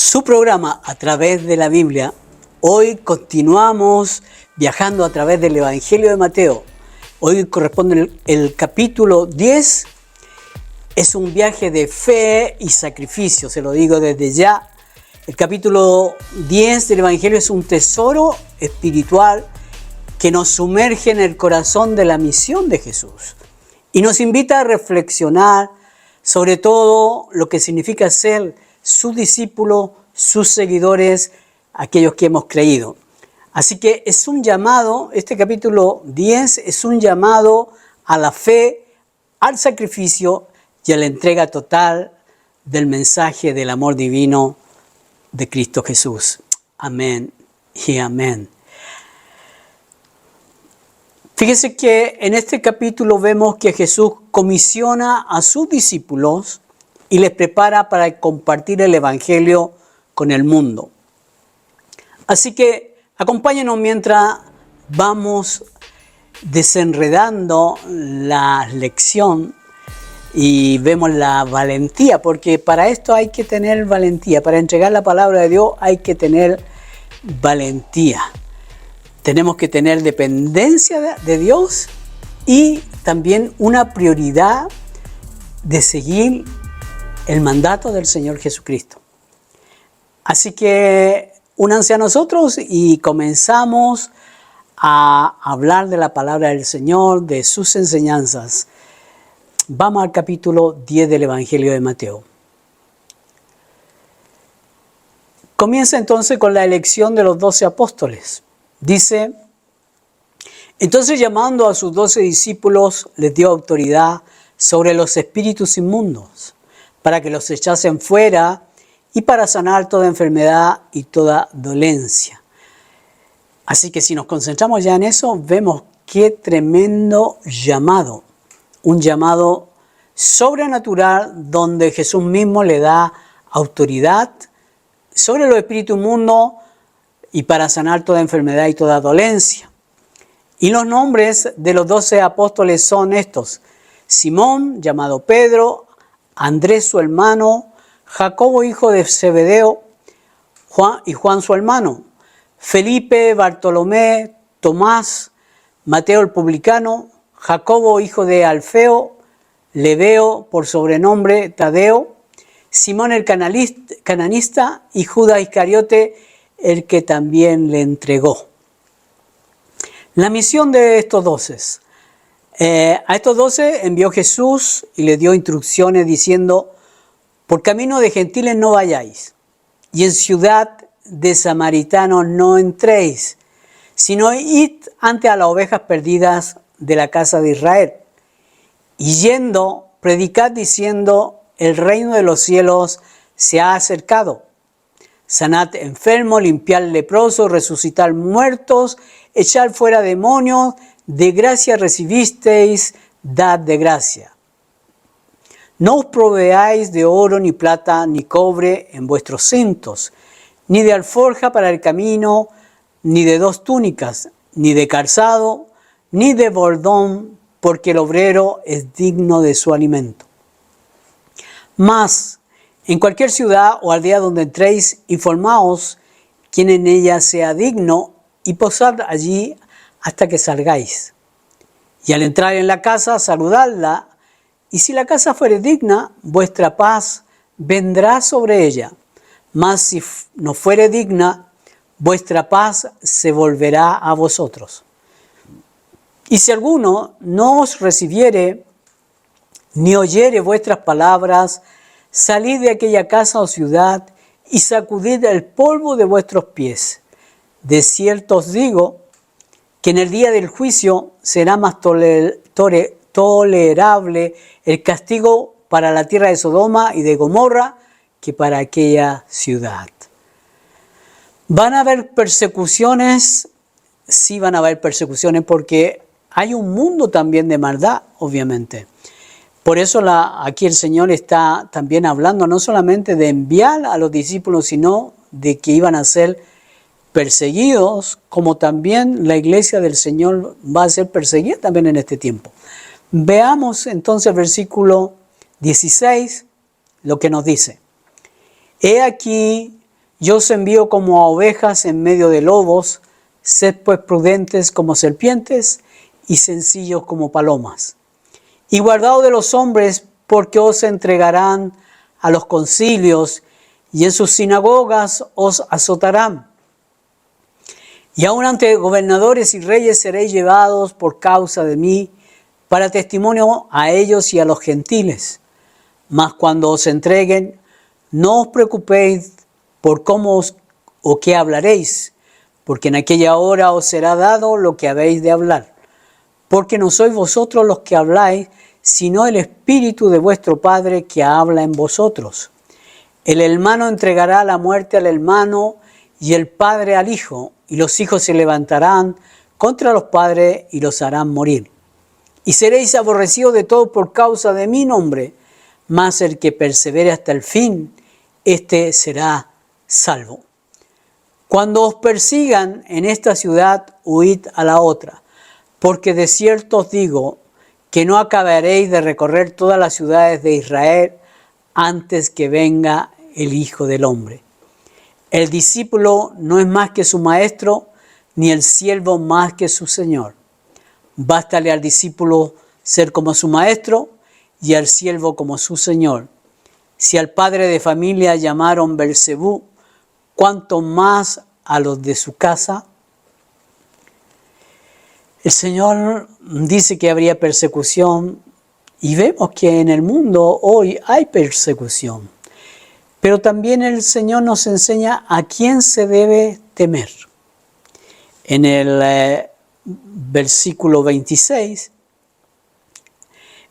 su programa A Través de la Biblia. Hoy continuamos viajando a través del Evangelio de Mateo. Hoy corresponde el capítulo 10. Es un viaje de fe y sacrificio, se lo digo desde ya. El capítulo 10 del Evangelio es un tesoro espiritual que nos sumerge en el corazón de la misión de Jesús y nos invita a reflexionar sobre todo lo que significa ser sus discípulos, sus seguidores, aquellos que hemos creído. Así que es un llamado, este capítulo 10 es un llamado a la fe, al sacrificio y a la entrega total del mensaje del amor divino de Cristo Jesús. Amén y amén. Fíjese que en este capítulo vemos que Jesús comisiona a sus discípulos y les prepara para compartir el Evangelio con el mundo. Así que acompáñenos mientras vamos desenredando la lección y vemos la valentía, porque para esto hay que tener valentía, para entregar la palabra de Dios hay que tener valentía. Tenemos que tener dependencia de Dios y también una prioridad de seguir el mandato del Señor Jesucristo. Así que únanse a nosotros y comenzamos a hablar de la palabra del Señor, de sus enseñanzas. Vamos al capítulo 10 del Evangelio de Mateo. Comienza entonces con la elección de los 12 apóstoles. Dice: entonces llamando a sus 12 discípulos, les dio autoridad sobre los espíritus inmundos, para que los echasen fuera y para sanar toda enfermedad y toda dolencia. Así que si nos concentramos ya en eso, vemos qué tremendo llamado. Un llamado sobrenatural donde Jesús mismo le da autoridad sobre los espíritus inmundos y para sanar toda enfermedad y toda dolencia. Y los nombres de los 12 apóstoles son estos: Simón, llamado Pedro, Andrés su hermano, Jacobo hijo de Zebedeo, Juan su hermano, Felipe, Bartolomé, Tomás, Mateo el publicano, Jacobo hijo de Alfeo, Lebeo por sobrenombre Tadeo, Simón el cananista y Judas Iscariote, el que también le entregó. La misión de estos 12. A estos 12 envió Jesús y les dio instrucciones diciendo: por camino de gentiles no vayáis, y en ciudad de samaritanos no entréis, sino id ante a las ovejas perdidas de la casa de Israel. Y yendo, predicad diciendo: el reino de los cielos se ha acercado. Sanad enfermos, limpiad leprosos, resucitad muertos, echad fuera demonios, de gracia recibisteis, dad de gracia. No os proveáis de oro, ni plata, ni cobre en vuestros cintos, ni de alforja para el camino, ni de 2 túnicas, ni de calzado, ni de bordón, porque el obrero es digno de su alimento. Mas, en cualquier ciudad o aldea donde entréis, informaos quién en ella sea digno y posad allí hasta que salgáis. Y al entrar en la casa, saludadla, y si la casa fuere digna, vuestra paz vendrá sobre ella. Mas si no fuere digna, vuestra paz se volverá a vosotros. Y si alguno no os recibiere, ni oyere vuestras palabras, salid de aquella casa o ciudad y sacudid el polvo de vuestros pies. De cierto os digo que en el día del juicio será más tolerable el castigo para la tierra de Sodoma y de Gomorra que para aquella ciudad. ¿Van a haber persecuciones? Sí, van a haber persecuciones porque hay un mundo también de maldad, obviamente. Por eso aquí el Señor está también hablando no solamente de enviar a los discípulos, sino de que iban a ser perseguidos, como también la iglesia del Señor va a ser perseguida también en este tiempo. Veamos entonces el versículo 16, lo que nos dice: He aquí, Yo os envío como a ovejas en medio de lobos, sed pues prudentes como serpientes y sencillos como palomas. Y guardaos de los hombres, porque os entregarán a los concilios, y en sus sinagogas os azotarán. Y aun ante gobernadores y reyes seréis llevados por causa de mí, para testimonio a ellos y a los gentiles. Mas cuando os entreguen, no os preocupéis por cómo o qué hablaréis, porque en aquella hora os será dado lo que habéis de hablar. Porque no sois vosotros los que habláis, sino el Espíritu de vuestro Padre que habla en vosotros. El hermano entregará la muerte al hermano y el padre al hijo, y los hijos se levantarán contra los padres y los harán morir. Y seréis aborrecidos de todos por causa de mi nombre, mas el que persevere hasta el fin, éste será salvo. Cuando os persigan en esta ciudad, huid a la otra, porque de cierto os digo que no acabaréis de recorrer todas las ciudades de Israel antes que venga el Hijo del Hombre. El discípulo no es más que su maestro, ni el siervo más que su señor. Bástale al discípulo ser como su maestro y al siervo como su señor. Si al padre de familia llamaron Belcebú, ¿cuánto más a los de su casa? El Señor dice que habría persecución y vemos que en el mundo hoy hay persecución. Pero también el Señor nos enseña a quién se debe temer. En el versículo 26,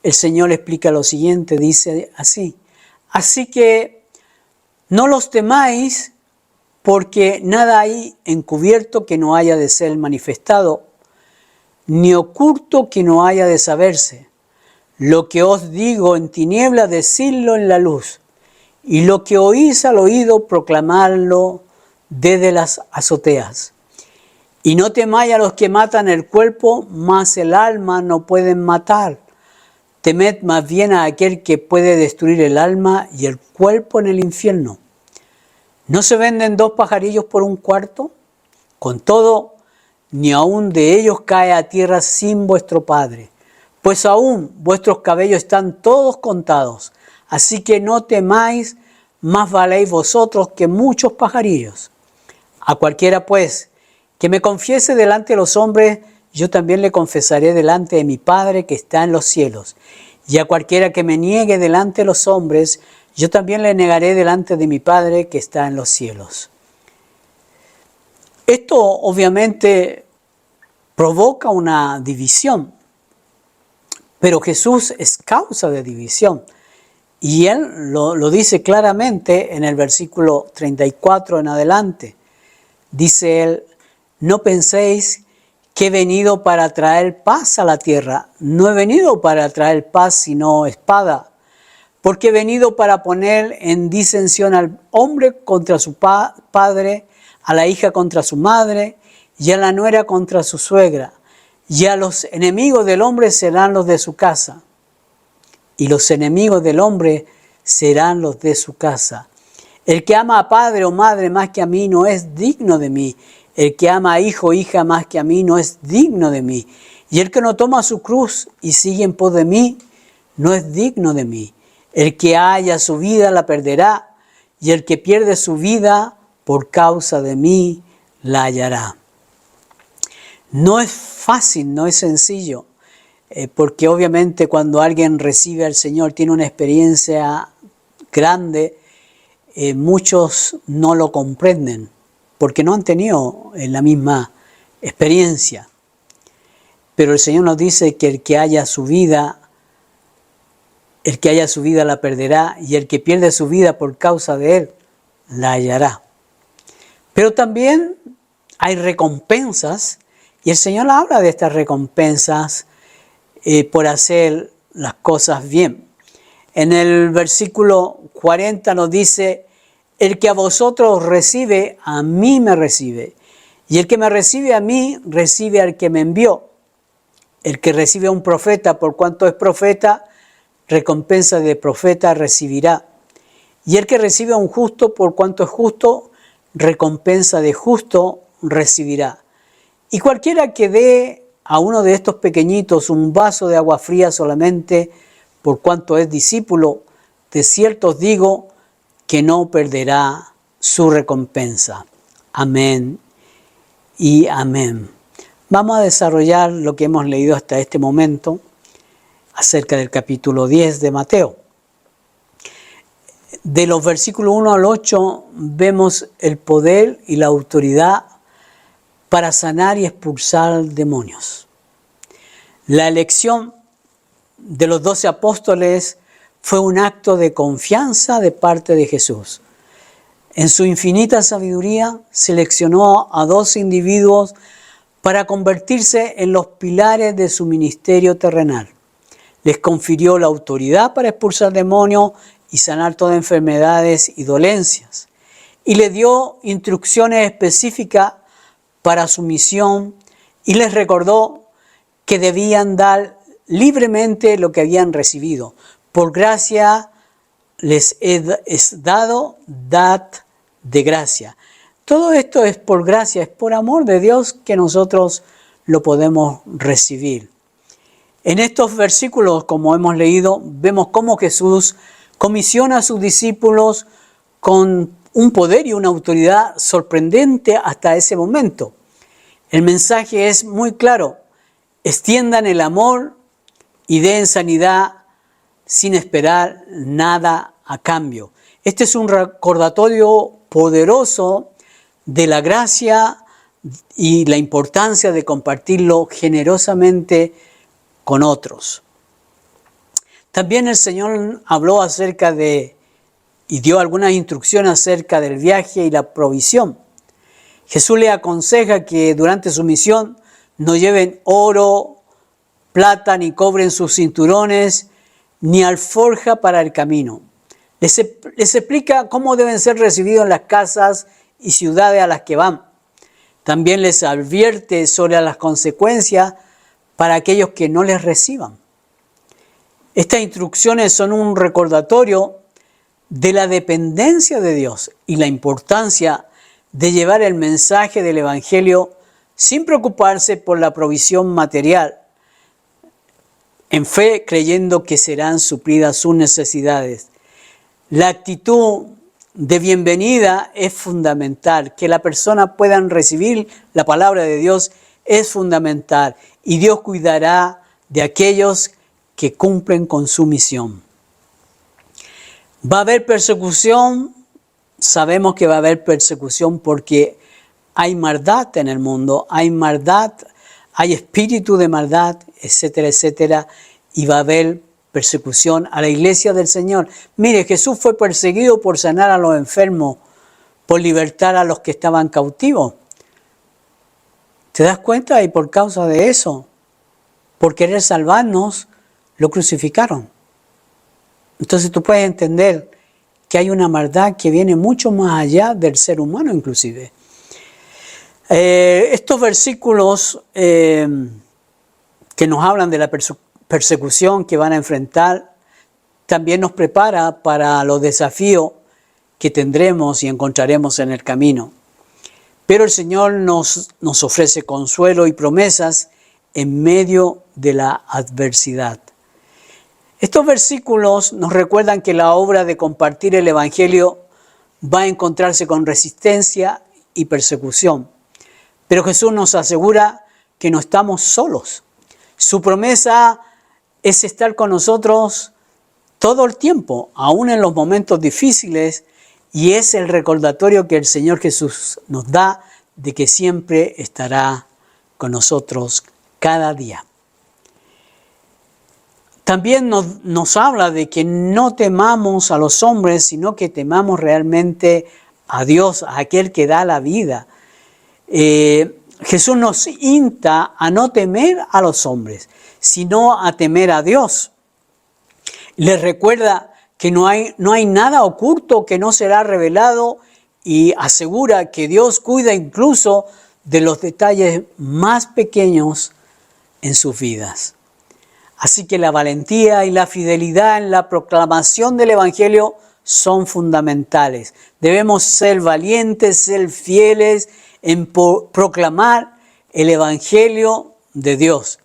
el Señor explica lo siguiente, dice así: así que no los temáis, porque nada hay encubierto que no haya de ser manifestado, ni oculto que no haya de saberse. Lo que os digo en tinieblas, decidlo en la luz, y lo que oís al oído, proclamarlo desde las azoteas. Y no temáis a los que matan el cuerpo, mas el alma no pueden matar. Temed más bien a aquel que puede destruir el alma y el cuerpo en el infierno. ¿No se venden 2 pajarillos por un cuarto? Con todo, ni aun de ellos cae a tierra sin vuestro Padre. Pues aún vuestros cabellos están todos contados. Así que no temáis, más valéis vosotros que muchos pajarillos. A cualquiera pues que me confiese delante de los hombres, yo también le confesaré delante de mi Padre que está en los cielos. Y a cualquiera que me niegue delante de los hombres, yo también le negaré delante de mi Padre que está en los cielos. Esto obviamente provoca una división, pero Jesús es causa de división. Y Él lo dice claramente en el versículo 34 en adelante. Dice Él: no penséis que he venido para traer paz a la tierra. No he venido para traer paz, sino espada. Porque he venido para poner en disensión al hombre contra su padre, a la hija contra su madre, y a la nuera contra su suegra. Y a los enemigos del hombre serán los de su casa. Y los enemigos del hombre serán los de su casa. El que ama a padre o madre más que a mí no es digno de mí. El que ama a hijo o hija más que a mí no es digno de mí. Y el que no toma su cruz y sigue en pos de mí no es digno de mí. El que haya su vida la perderá, y el que pierde su vida por causa de mí la hallará. No es fácil, no es sencillo, porque obviamente cuando alguien recibe al Señor, tiene una experiencia grande, muchos no lo comprenden, porque no han tenido la misma experiencia. Pero el Señor nos dice que el que haya su vida la perderá, y el que pierde su vida por causa de Él la hallará. Pero también hay recompensas, y el Señor habla de estas recompensas por hacer las cosas bien. En el versículo 40 nos dice: el que a vosotros recibe, a mí me recibe. Y el que me recibe a mí, recibe al que me envió. El que recibe a un profeta, por cuanto es profeta, recompensa de profeta recibirá. Y el que recibe a un justo, por cuanto es justo, recompensa de justo recibirá. Y cualquiera que dé a uno de estos pequeñitos un vaso de agua fría solamente, por cuanto es discípulo, de cierto os digo que no perderá su recompensa. Amén y amén. Vamos a desarrollar lo que hemos leído hasta este momento acerca del capítulo 10 de Mateo. De los versículos 1 al 8 vemos el poder y la autoridad para sanar y expulsar demonios. La elección de los 12 apóstoles fue un acto de confianza de parte de Jesús. En su infinita sabiduría seleccionó a 12 individuos para convertirse en los pilares de su ministerio terrenal. Les confirió la autoridad para expulsar demonios y sanar todas enfermedades y dolencias. Y les dio instrucciones específicas para su misión y les recordó que debían dar libremente lo que habían recibido. Por gracia les es dado, dad de gracia. Todo esto es por gracia, es por amor de Dios que nosotros lo podemos recibir. En estos versículos, como hemos leído, vemos cómo Jesús comisiona a sus discípulos con un poder y una autoridad sorprendente hasta ese momento. El mensaje es muy claro: extiendan el amor y den sanidad sin esperar nada a cambio. Este es un recordatorio poderoso de la gracia y la importancia de compartirlo generosamente con otros. También el Señor habló acerca de y dio algunas instrucciones acerca del viaje y la provisión. Jesús le aconseja que durante su misión no lleven oro, plata ni cobre en sus cinturones, ni alforja para el camino. Les explica cómo deben ser recibidos en las casas y ciudades a las que van. También les advierte sobre las consecuencias para aquellos que no les reciban. Estas instrucciones son un recordatorio de la dependencia de Dios y la importancia de llevar el mensaje del Evangelio sin preocuparse por la provisión material, en fe creyendo que serán suplidas sus necesidades. La actitud de bienvenida es fundamental, que la persona pueda recibir la palabra de Dios es fundamental y Dios cuidará de aquellos que cumplen con su misión. Va a haber persecución, sabemos que va a haber persecución porque hay maldad en el mundo, hay maldad, hay espíritu de maldad, etcétera, etcétera, y va a haber persecución a la iglesia del Señor. Mire, Jesús fue perseguido por sanar a los enfermos, por libertar a los que estaban cautivos. ¿Te das cuenta? Y por causa de eso, por querer salvarnos, lo crucificaron. Entonces tú puedes entender que hay una maldad que viene mucho más allá del ser humano inclusive. Estos versículos que nos hablan de la persecución que van a enfrentar también nos prepara para los desafíos que tendremos y encontraremos en el camino. Pero el Señor nos ofrece consuelo y promesas en medio de la adversidad. Estos versículos nos recuerdan que la obra de compartir el Evangelio va a encontrarse con resistencia y persecución. Pero Jesús nos asegura que no estamos solos. Su promesa es estar con nosotros todo el tiempo, aún en los momentos difíciles, y es el recordatorio que el Señor Jesús nos da de que siempre estará con nosotros cada día. También nos habla de que no temamos a los hombres, sino que temamos realmente a Dios, a aquel que da la vida. Jesús nos insta a no temer a los hombres, sino a temer a Dios. Les recuerda que no hay nada oculto que no será revelado y asegura que Dios cuida incluso de los detalles más pequeños en sus vidas. Así que la valentía y la fidelidad en la proclamación del Evangelio son fundamentales. Debemos ser valientes, ser fieles en proclamar el Evangelio de Dios.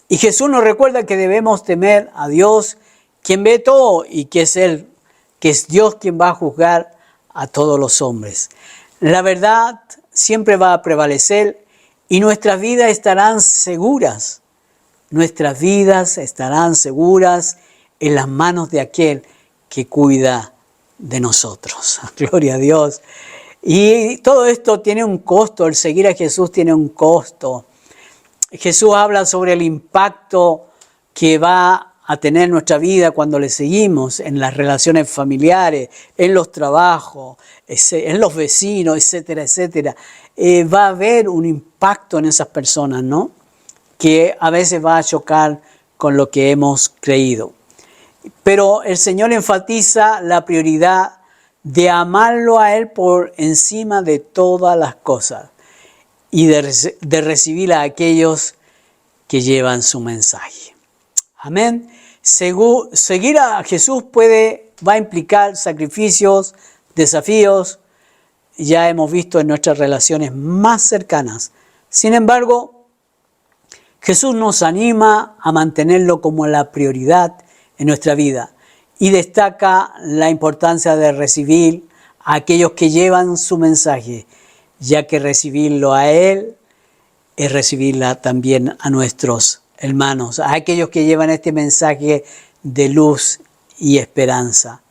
Y Jesús nos recuerda que debemos temer a Dios, quien ve todo, y que es Dios quien va a juzgar a todos los hombres. La verdad siempre va a prevalecer y nuestras vidas estarán seguras. Nuestras vidas estarán seguras en las manos de aquel que cuida de nosotros. Gloria a Dios. Y todo esto tiene un costo, el seguir a Jesús tiene un costo. Jesús habla sobre el impacto que va a tener nuestra vida cuando le seguimos en las relaciones familiares, en los trabajos, en los vecinos, etcétera, etcétera. Va a haber un impacto en esas personas, ¿no? Que a veces va a chocar con lo que hemos creído. Pero el Señor enfatiza la prioridad de amarlo a Él por encima de todas las cosas y de recibir a aquellos que llevan su mensaje. Amén. Seguir a Jesús va a implicar sacrificios, desafíos, ya hemos visto en nuestras relaciones más cercanas. Sin embargo, Jesús nos anima a mantenerlo como la prioridad en nuestra vida y destaca la importancia de recibir a aquellos que llevan su mensaje, ya que recibirlo a Él es recibirla también a nuestros hermanos, a aquellos que llevan este mensaje de luz y esperanza.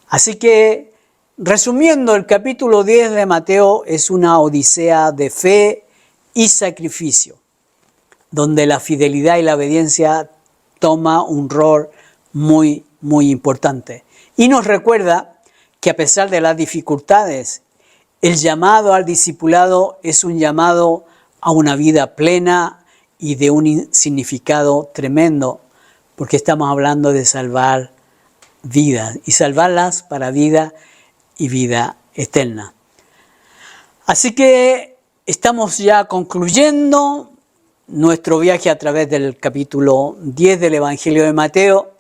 Así que, resumiendo, el capítulo 10 de Mateo es una odisea de fe y sacrificio, donde la fidelidad y la obediencia toma un rol muy, muy importante. Y nos recuerda que a pesar de las dificultades, el llamado al discipulado es un llamado a una vida plena y de un significado tremendo, porque estamos hablando de salvar vidas y salvarlas para vida y vida eterna. Así que estamos ya concluyendo nuestro viaje a través del capítulo 10 del Evangelio de Mateo,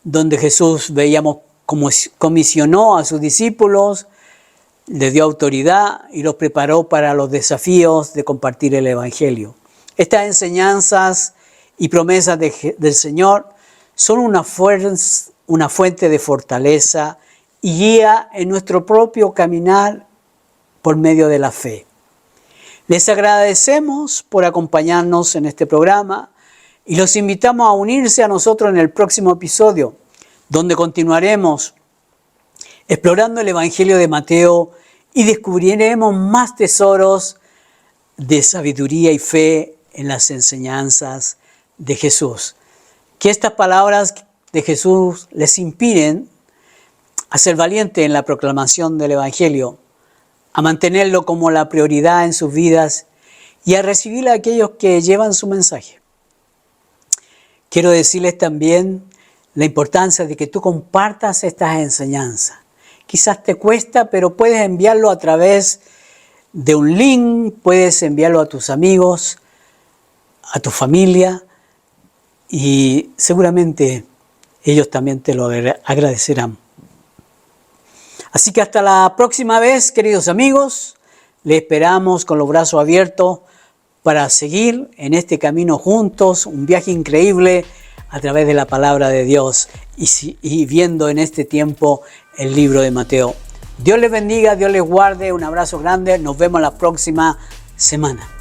donde Jesús veíamos cómo comisionó a sus discípulos, les dio autoridad y los preparó para los desafíos de compartir el Evangelio. Estas enseñanzas y promesas del Señor son una fuente de fortaleza y guía en nuestro propio caminar por medio de la fe. Les agradecemos por acompañarnos en este programa y los invitamos a unirse a nosotros en el próximo episodio, donde continuaremos explorando el Evangelio de Mateo y descubriremos más tesoros de sabiduría y fe en las enseñanzas de Jesús. Que estas palabras de Jesús les inspiren a ser valientes en la proclamación del Evangelio, a mantenerlo como la prioridad en sus vidas y a recibir a aquellos que llevan su mensaje. Quiero decirles también la importancia de que tú compartas estas enseñanzas. Quizás te cuesta, pero puedes enviarlo a través de un link, puedes enviarlo a tus amigos, a tu familia, y seguramente ellos también te lo agradecerán. Así que hasta la próxima vez, queridos amigos, les esperamos con los brazos abiertos para seguir en este camino juntos, un viaje increíble a través de la palabra de Dios y viendo en este tiempo el libro de Mateo. Dios les bendiga, Dios les guarde, un abrazo grande, nos vemos la próxima semana.